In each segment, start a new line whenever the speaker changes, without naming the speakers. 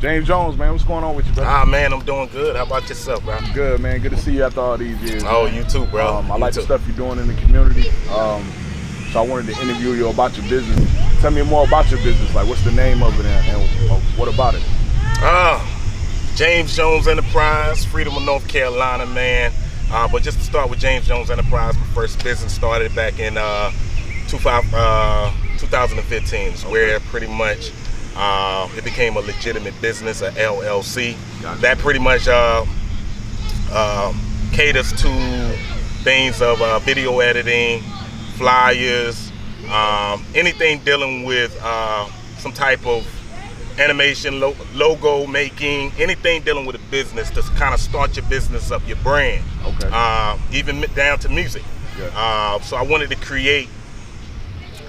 James Jones, man, what's going on with you, brother?
Ah, man, I'm doing good. How about yourself, bro?
I'm good, man. Good to see you after all these years.
Oh,
man.
you too, bro.
I like the stuff you're doing in the community. So I wanted to interview you about your business. Tell me more about your business. Like, what's the name of it and what about it?
James Jones Enterprise, Freedom of North Carolina, man. But just to start with James Jones Enterprise, my first business started back in 2015, where pretty much it became a legitimate business, a LLC.
Gotcha.
That pretty much caters to things of video editing, flyers, anything dealing with some type of animation, logo making, anything dealing with a business to kind of start your business up, your brand.
Okay.
Even down to music.
Yeah.
So I wanted to create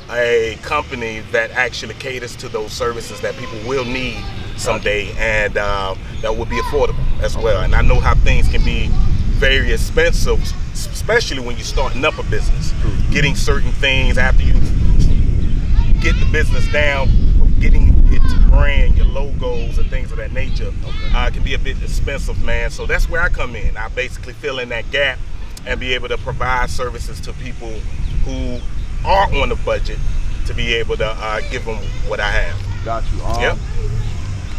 a company that actually caters to those services that people will need someday, and that will be affordable as well. And I know how things can be very expensive, especially when you're starting up a business. Getting certain things after you get the business down, getting it to brand, your logos and things of that nature, can be a bit expensive, man. So that's where I come in. I basically fill in that gap and be able to provide services to people who are on the budget to be able to give them what I have.
Got you.
Yep.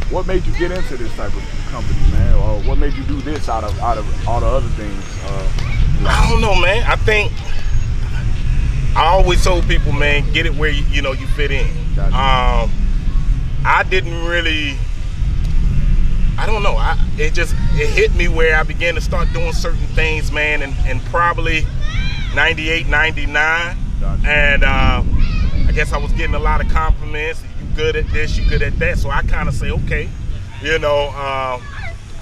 What made you get into this type of company, man? Or what made you do this out of all the other things?
I don't know, man. I think I always told people, man, get it where you fit in.
Gotcha.
I didn't really, I don't know. It hit me where I began to start doing certain things, man, and probably 98, 99.
Gotcha.
And I guess I was getting a lot of compliments. You good at this, you good at that. So I kind of say, okay, I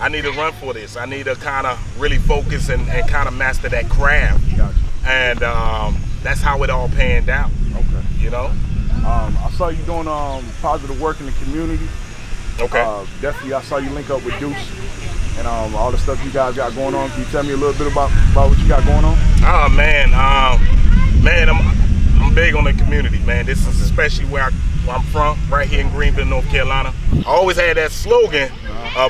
need to run for this. I need to kind of really focus and kind of master that craft.
Gotcha.
And that's how it all panned out.
Okay. I saw you doing positive work in the community.
Okay.
Definitely, I saw you link up with Deuce and all the stuff you guys got going on. Can you tell me a little bit about what you got going on?
Oh, man. Man, I'm big on the community, man. This is especially where I'm from, right here in Greenville, North Carolina. I always had that slogan,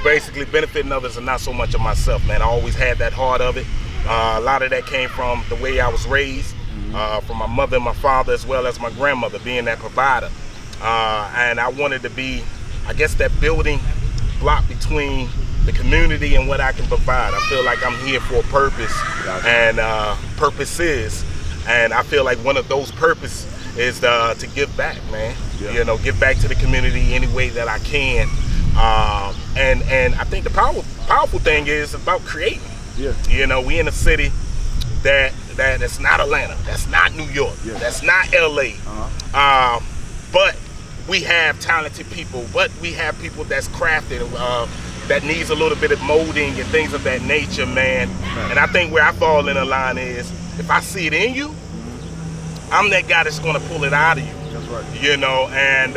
basically benefiting others and not so much of myself, man. I always had that heart of it. A lot of that came from the way I was raised, from my mother and my father, as well as my grandmother, being that provider. And I wanted to be, I guess, that building block between the community and what I can provide. I feel like I'm here for a purpose, and purposes. And I feel like one of those purposes is to give back, man.
Yeah.
Give back to the community any way that I can. And I think the powerful thing is about creating.
Yeah.
We in a city that's not Atlanta, that's not New York, that's not LA. But we have talented people, but we have people that's crafted, that needs a little bit of molding and things of that nature, man. And I think where I fall in the line is, if I see it in you, I'm that guy that's gonna pull it out of you.
That's right.
And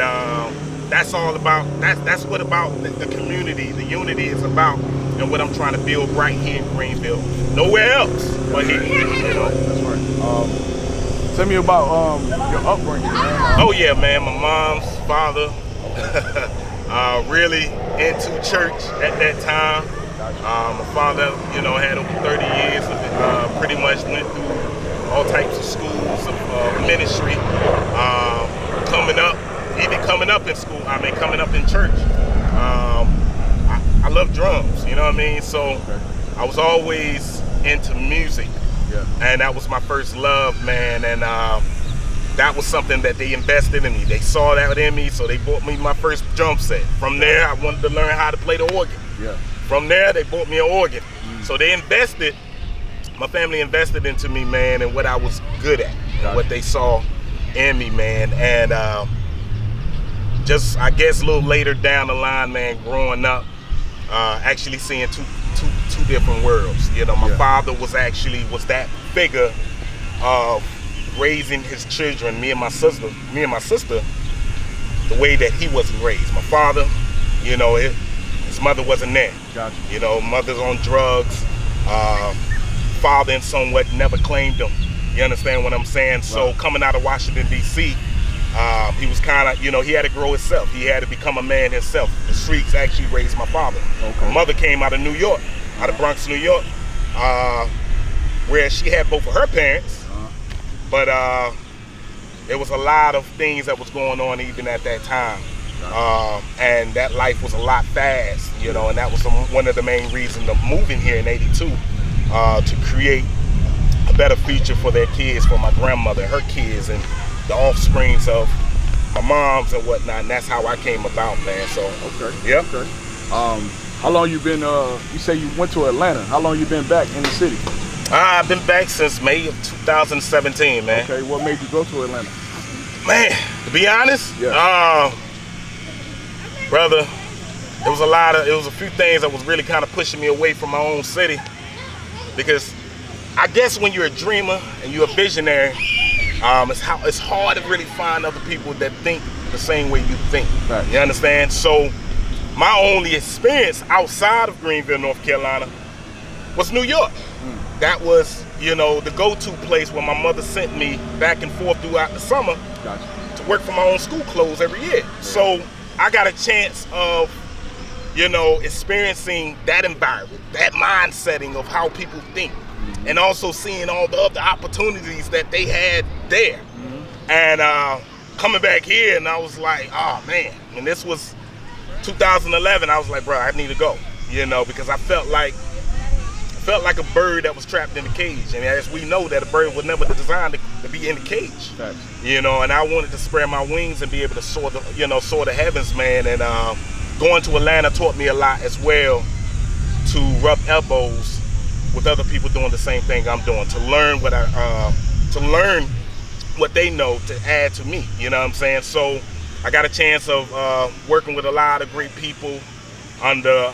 that's all about, that's what about the community, the unity is about, and what I'm trying to build right here in Greenville. Nowhere else but here.
That's right. Tell me about your upbringing, man.
Oh yeah, man. My mom's father really into church at that time. My father, had over 30 years of it, pretty much went through all types of schools of ministry. Coming up in school, coming up in church. I love drums, you know what I mean? So I was always into music.
Yeah.
And that was my first love, man. And that was something that they invested in me. They saw that in me, so they bought me my first drum set. From there, I wanted to learn how to play the organ.
Yeah.
From there, they bought me an organ. So they invested, my family invested into me, man, and what I was good at, and what they saw in me, man. And just, I guess, a little later down the line, man, growing up, actually seeing two different worlds. My father was that figure of raising his children, me and my sister, the way that he wasn't raised. My father, his mother wasn't there.
Gotcha.
Mother's on drugs. Father in somewhat never claimed him. You understand what I'm saying? Right. So coming out of Washington, D.C., He was kind of, you know, he had to grow himself. He had to become a man himself. The streets actually raised my father.
Okay.
My mother came out of New York, out of Bronx, New York, where she had both of her parents, but there was a lot of things that was going on even at that time. And that life was a lot fast, you know, and that was one of the main reasons of moving here in '82, to create a better future for their kids, for my grandmother, her kids, and the offsprings of my moms and whatnot. And that's how I came about, man. So yeah.
Okay. How long you been? You say you went to Atlanta. How long you been back in the city?
I've been back since May of 2017, man.
Okay. What made you go to Atlanta?
Man, to be honest,
Yeah.
brother, it was a few things that was really kind of pushing me away from my own city, because I guess when you're a dreamer and you're a visionary, it's hard to really find other people that think the same way you think.
Right.
You understand? So my only experience outside of Greenville, North Carolina, was New York. That was, you know, the go-to place where my mother sent me back and forth throughout the summer.
Gotcha.
To work for my own school clothes every year. So I got a chance of, you know, experiencing that environment, that mind setting of how people think, and also seeing all the other opportunities that they had there. And coming back here, and I was like, oh man, and this was 2011, I was like, bro, I need to go, you know, because I felt like a bird that was trapped in a cage. And as we know, that a bird was never designed to be in the cage.
Right.
You know, and I wanted to spread my wings and be able to soar the heavens, man. And going to Atlanta taught me a lot as well, to rub elbows with other people doing the same thing I'm doing, to learn what they know to add to me. You know what I'm saying? So I got a chance of working with a lot of great people under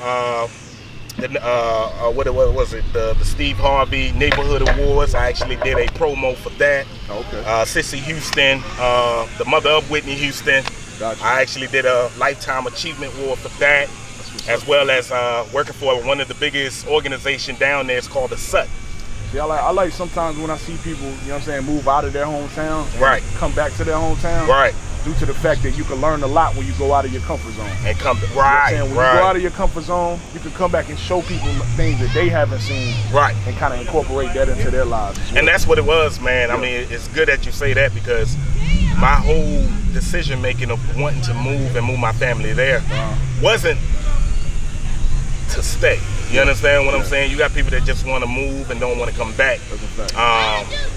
what was it? The Steve Harvey Neighborhood Awards. I actually did a promo for that.
Okay.
Sissy Houston, the mother of Whitney Houston.
Gotcha.
I actually did a Lifetime Achievement Award for that, as well as working for one of the biggest organizations down there. It's called the SUT.
See, I like sometimes when I see people, you know what I'm saying, move out of their hometown, and
Right.
come back to their hometown,
Right.
due to the fact that you can learn a lot when you go out of your comfort zone.
And come
You know what I'm saying? When you go out
right,
of your comfort zone, you can come back and show people things that they haven't seen,
right.
and kind of incorporate that into their lives as well.
And that's what it was, man. I mean, it's good that you say that, because my whole decision making of wanting to move and move my family there wasn't to stay. You understand what I'm saying? You got people that just want to move and don't want to come back.
That's a fact.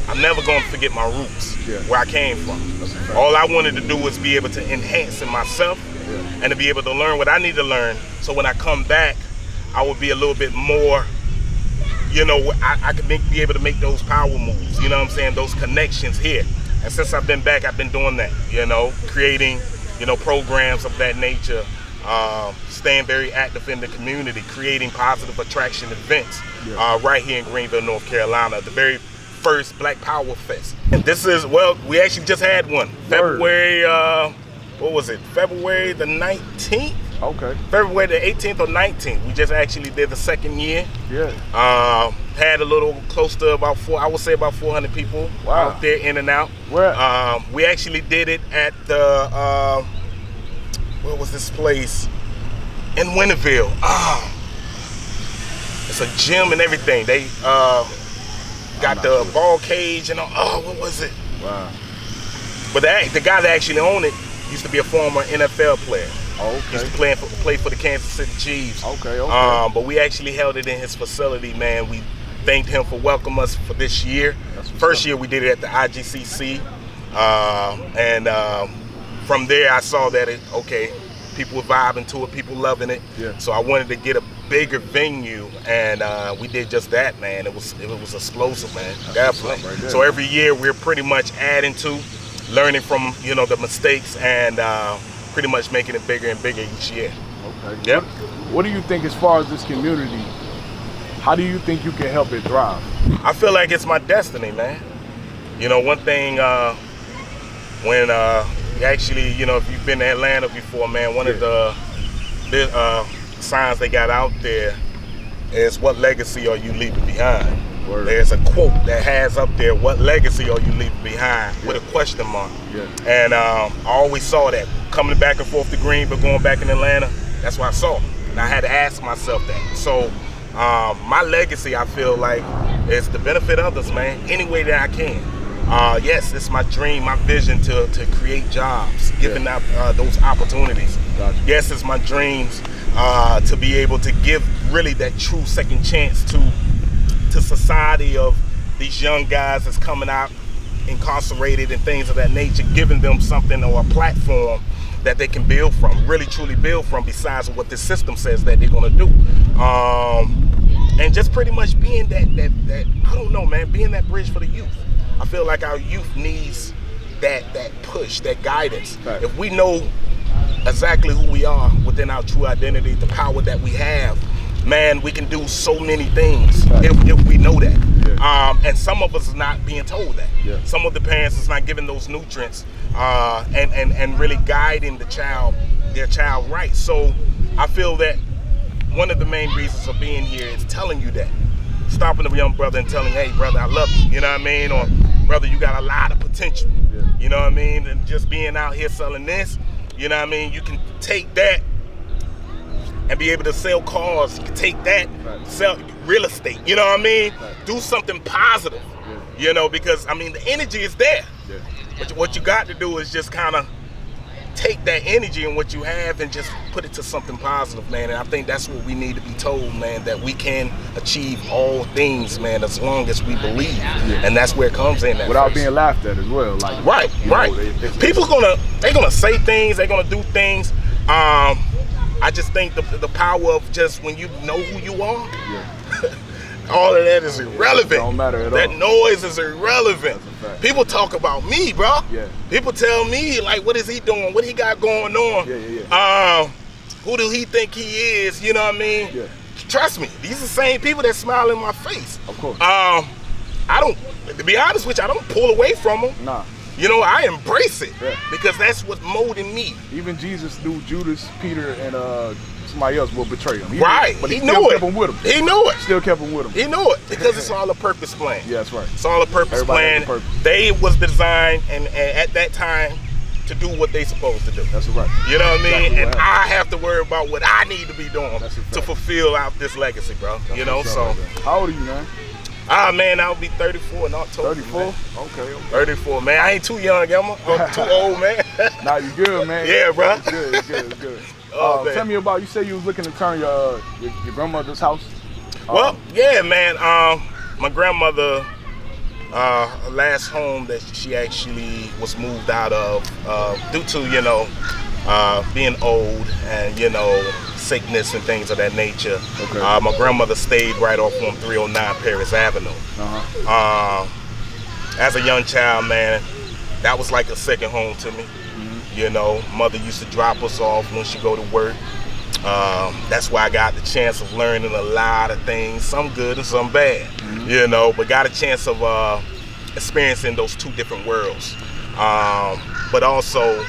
I'm never going to forget my roots,
Yeah.
where I came from.
That's a fact.
All I wanted to do was be able to enhance in myself, and to be able to learn what I need to learn, so when I come back, I would be a little bit more, you know, I could be able to make those power moves, you know what I'm saying, those connections here. And since I've been back, I've been doing that, you know, creating, you know, programs of that nature, staying very active in the community, creating positive attraction events right here in Greenville, North Carolina, the very first Black Power Fest. And this is, well, we actually just had one. February, what was it? February the 19th?
Okay.
February the 18th or 19th. We just actually did the second year.
Yeah.
Had a little close to about 400 people out there in and out.
Where?
We actually did it at the, where was this place? In Winterville. It's a gym and everything. They got the ball cage and all. What was it?
Wow.
But the guy that actually owned it used to be a former NFL player.
Okay.
Used to play for the Kansas City Chiefs.
Okay, okay.
But we actually held it in his facility, man. We thanked him for welcoming us for this year. First year we did it at the IGCC. From there I saw that people were vibing to it, people loving it.
Yeah.
So I wanted to get a bigger venue, and we did just that, man. It was explosive, man. Definitely.
Right there,
so every year we're pretty much adding to, learning from, you know, the mistakes, and pretty much making it bigger and bigger each year.
Okay.
Yep.
What do you think, as far as this community, how do you think you can help it thrive?
I feel like it's my destiny, man. You know, one thing, when actually, you know, if you've been to Atlanta before, man, one of the signs they got out there is, what legacy are you leaving behind?
Word.
there's a quote that has up there, "What legacy are you leaving behind?" with a question mark.
Yeah.
And I always saw that coming back and forth to Greenville, going back in Atlanta. That's what I saw, and I had to ask myself that. So my legacy, I feel like, is to benefit others, man, any way that I can. Yes, it's my dream, my vision to create jobs, giving out those opportunities.
Gotcha.
Yes, it's my dreams to be able to give really that true second chance to society of these young guys that's coming out incarcerated and things of that nature, giving them something or a platform that they can build from, really truly build from, besides what this system says that they're gonna do. And just pretty much being that I don't know, man, being that bridge for the youth. I feel like our youth needs that push, that guidance.
Right.
If we know exactly who we are within our true identity, the power that we have, man, we can do so many things
Right.
if we know that.
Yeah.
And some of us is not being told that.
Yeah.
Some of the parents is not giving those nutrients and really guiding their child right. So I feel that one of the main reasons of being here is telling you that. Stopping a young brother and telling, hey, brother, I love you. You know what I mean? Or, brother, you got a lot of potential.
Yeah.
You know what I mean? And just being out here selling this, you know what I mean? You can take that and be able to sell cars. You can take that,
Right.
sell real estate. You know what I mean?
Right.
Do something positive.
Yeah.
You know, because, I mean, the energy is there.
Yeah.
But what you got to do is just kind of take that energy and what you have and just put it to something positive, man. And I think that's what we need to be told, man, that we can achieve all things, man, as long as we believe.
Yeah.
And that's where it comes in.
Without being laughed at as well. Like,
right,
you know,
right. People they're gonna say things, they're gonna do things. I just think the power of just when you know who you are,
Yeah.
all of that is irrelevant.
It don't matter at
that
all.
noise is irrelevant.
That's a fact.
People talk about me, bro.
Yeah.
People tell me, like, what is he doing? What he got going on?
Yeah.
Who do he think he is? You know what I mean?
Yeah.
Trust me, these are the same people that smile in my face.
Of course.
I don't, to be honest with you, I don't pull away from them.
Nah.
You know, I embrace it
Yeah.
because that's what's molding me.
Even Jesus knew Judas, Peter, and somebody else will betray him. But he
knew
still
it.
kept him with him.
He knew it.
Still kept him with him.
He knew it because it's all a purpose plan.
Yeah, that's right.
It's all a purpose
Everybody
plan.
has a purpose.
They was designed and at that time to do what they supposed to do.
That's right.
You know what I mean?
Exactly
And
what
I have to worry about what I need to be doing
That's a fact.
to fulfill out this legacy, bro.
That's
you know,
what's
so
up, man. How old are you, man?
man, I'll be 34 in October.
34?
Man.
Okay.
34, man. I ain't too young, I'm too old, man.
Nah, you good, man.
Yeah, bro.
It's good, it's good, it's good.
Oh, man.
Tell me about, you said you was looking to turn your grandmother's house.
Well, yeah, man. My grandmother, her last home that she actually was moved out of due to, you know, being old and, you know, sickness and things of that nature.
Okay.
My grandmother stayed right off on 309 Paris Avenue. As a young child, man, that was like a second home to me. You know, mother used to drop us off when she go to work. That's why I got the chance of learning a lot of things, some good and some bad, you know, but got a chance of experiencing those two different worlds. But also,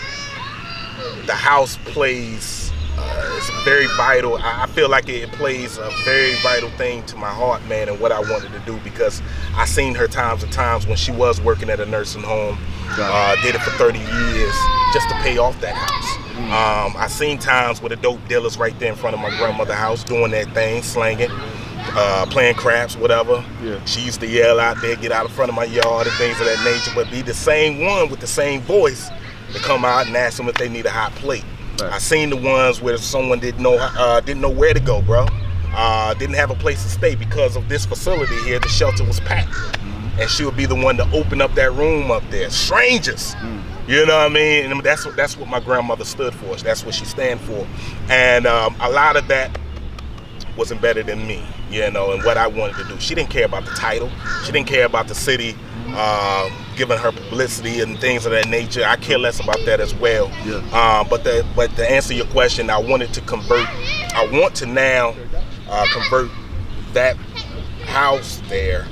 the house plays, it's very vital. I feel like it plays a very vital thing to my heart, man, and what I wanted to do, because I seen her times and times when she was working at a nursing home, did it for 30 years just to pay off that house. I seen times with the dope dealers right there in front of my grandmother's house doing that thing, slanging, playing craps, whatever.
Yeah.
She used to yell out there, get out in front of my yard and things of that nature, but be the same one with the same voice to come out and ask them if they need a hot plate.
Right.
I seen the ones where someone didn't know where to go, bro. Didn't have a place to stay because of this facility here. The shelter was packed, and she would be the one to open up that room up there. Strangers, you know what I mean? And that's what my grandmother stood for. That's what she stand for, and a lot of that was embedded in me, you know, and what I wanted to do. She didn't care about the title. She didn't care about the city giving her publicity and things of that nature. I care less about that as well.
Yeah.
But to answer your question, I want to now convert that house there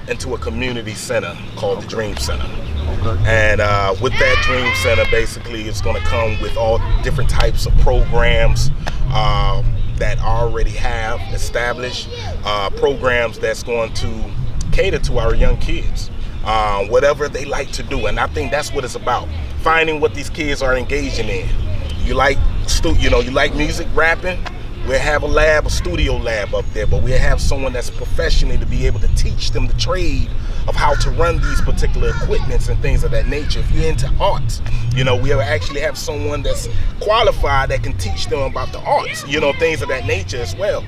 into a community center called the Dream Center.
Okay.
And with that Dream Center, basically, it's going to come with all different types of programs, that already have established programs that's going to cater to our young kids, whatever they like to do. And I think that's what it's about, finding what these kids are engaging in. You like you like music, rapping, we'll have a studio lab up there, but we'll have someone that's professional to be able to teach them the trade of how to run these particular equipments and things of that nature. If you're into arts, we'll actually have someone that's qualified that can teach them about the arts, things of that nature as well.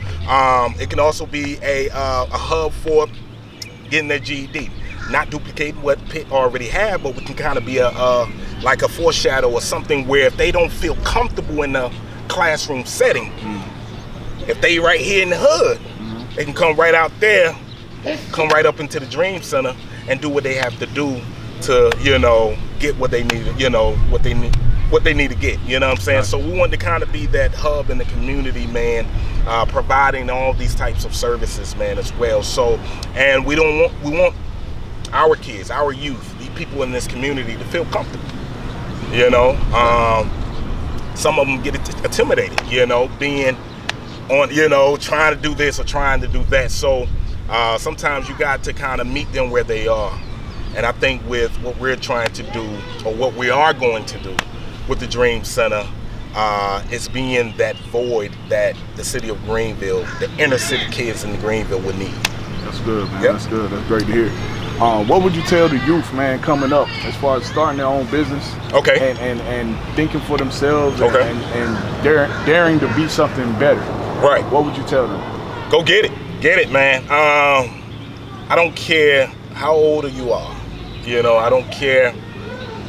It can also be a hub for getting their GED. Not duplicating what Pitt already had, but we can kind of be like a foreshadow or something where if they don't feel comfortable in the classroom setting, if they right here in the hood, they can come right out there, come right up into the Dream Center and do what they have to do to, get what they need, what they need to get, you know what I'm saying? Right. So we want to kind of be that hub in the community, man, providing all these types of services, man, as well. So, and we want our kids, our youth, the people in this community to feel comfortable, some of them get intimidated, being on, trying to do this or trying to do that. So sometimes you got to kind of meet them where they are. And I think with what we're trying to do, or what we are going to do with the Dream Center, is being that void that the city of Greenville, the inner city kids in Greenville would need.
That's good, man. Yep. That's good. That's great to hear. What would you tell the youth, man, coming up as far as starting their own business?
Okay.
And thinking for themselves,
okay,
and daring to be something better.
Right.
What would you tell them?
Go get it. Get it, man. I don't care how old you are. I don't care,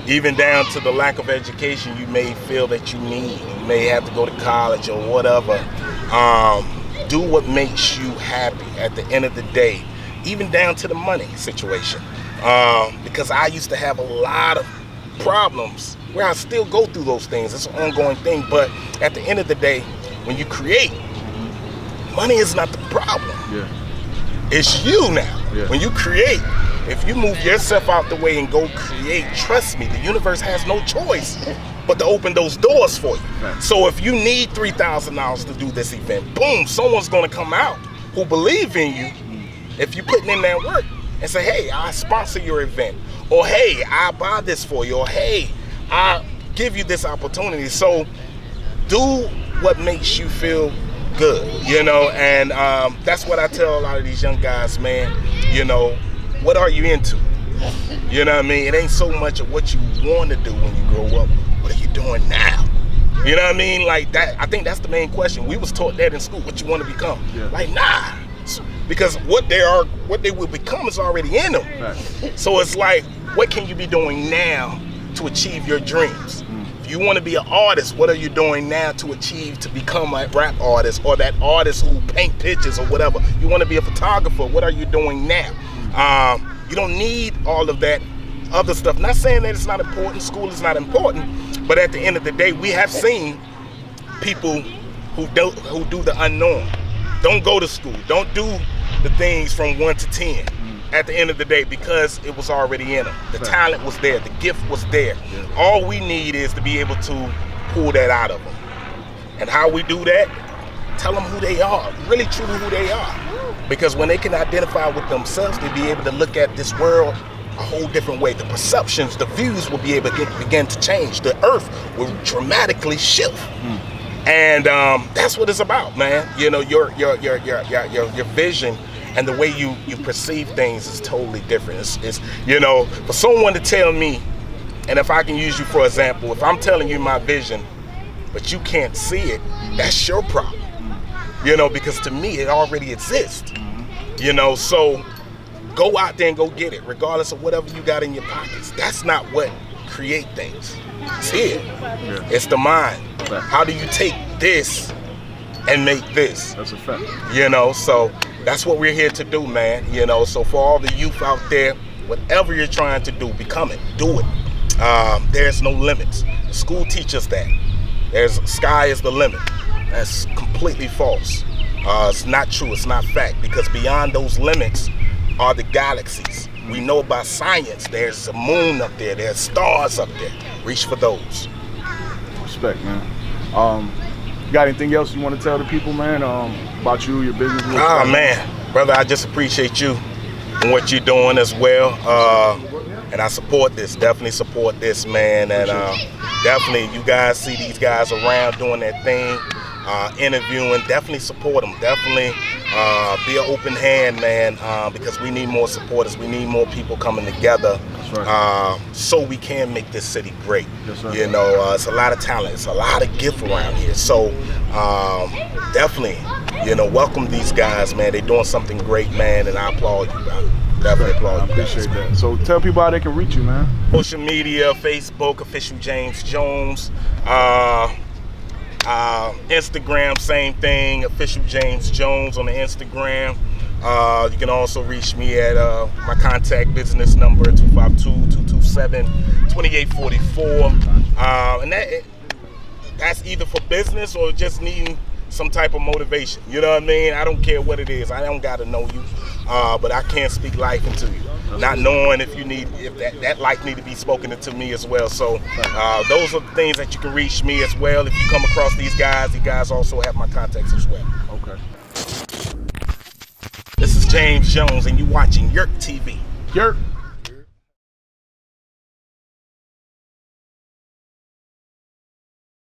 even down to the lack of education you may feel that you need. You may have to go to college or whatever. Do what makes you happy at the end of the day, even down to the money situation. Because I used to have a lot of problems where I still go through those things. It's an ongoing thing, but at the end of the day, when you create, money is not the problem.
Yeah.
It's you now.
Yeah.
When you create, if you move yourself out the way and go create, trust me, the universe has no choice but to open those doors for you. Right. So if you need $3,000 to do this event, boom, someone's gonna come out who believe in you if you're putting in that work and say, hey, I sponsor your event, or hey, I buy this for you, or hey, I give you this opportunity. So do what makes you feel good, and that's what I tell a lot of these young guys, man. What are you into? You know what I mean? It ain't so much of what you want to do when you grow up. What are you doing now? You know what I mean? Like that. I think that's the main question. We was taught that in school. What you want to become? Yeah. Like, nah, because what they will become is already in them. Right. So it's like, what can you be doing now to achieve your dreams? If you want to be an artist, what are you doing now to become a rap artist, or that artist who paint pictures or whatever? You want to be a photographer, what are you doing now? You don't need all of that other stuff. Not saying that it's not important, school is not important, but at the end of the day, we have seen people who do the unknown. Don't go to school, don't do the things from 1 to 10. At the end of the day, because it was already in them. The talent was there, the gift was there. Yeah. All we need is to be able to pull that out of them. And how we do that, tell them who they are, really truly who they are. Because when they can identify with themselves, they'll be able to look at this world a whole different way. The perceptions, the views will be able to begin to change. The earth will dramatically shift. And that's what it's about, man. Your vision and the way you perceive things is totally different. It's for someone to tell me, and if I can use you for example, if I'm telling you my vision, but you can't see it, that's your problem. Because to me, it already exists. So go out there and go get it, regardless of whatever you got in your pockets. That's not what create things. It's it. Yeah. It's the mind. How do you take this and make this?
That's a fact.
So that's what we're here to do, man. So for all the youth out there, whatever you're trying to do, become it, do it. There's no limits. The school teaches that. Sky is the limit. That's completely false. It's not true, it's not fact, because beyond those limits are the galaxies. We know about science, there's a moon up there, there's stars up there. Reach for those.
Respect, man. got anything else you want to tell the people, man, about you, your business?
Oh, man. Brother, I just appreciate you and what you're doing as well. And I support this, definitely support this, man. And definitely, you guys see these guys around doing their thing, interviewing, definitely support them. Definitely be an open hand, man, because we need more supporters. We need more people coming together so we can make this city great.
Yes, sir.
You know, it's a lot of talent. It's a lot of gift around here. So definitely, you know, welcome these guys, man. They're doing something great, man, and I applaud you, bro. Definitely applaud you.
I appreciate that. So tell people how they can reach you, man.
Social media, Facebook, Official James Jones. Instagram, same thing, Official James Jones on the Instagram. You can also reach me at my contact business number, 252-227-2844. And that's either for business or just needing some type of motivation. You know what I mean? I don't care what it is. I don't got to know you, but I can speak life into you. Not knowing if you need, if that life need to be spoken into me as well. So those are the things that you can reach me as well. If you come across these guys also have my contacts as well.
Okay.
This is James Jones, and you're watching YurpTV.
Yurp.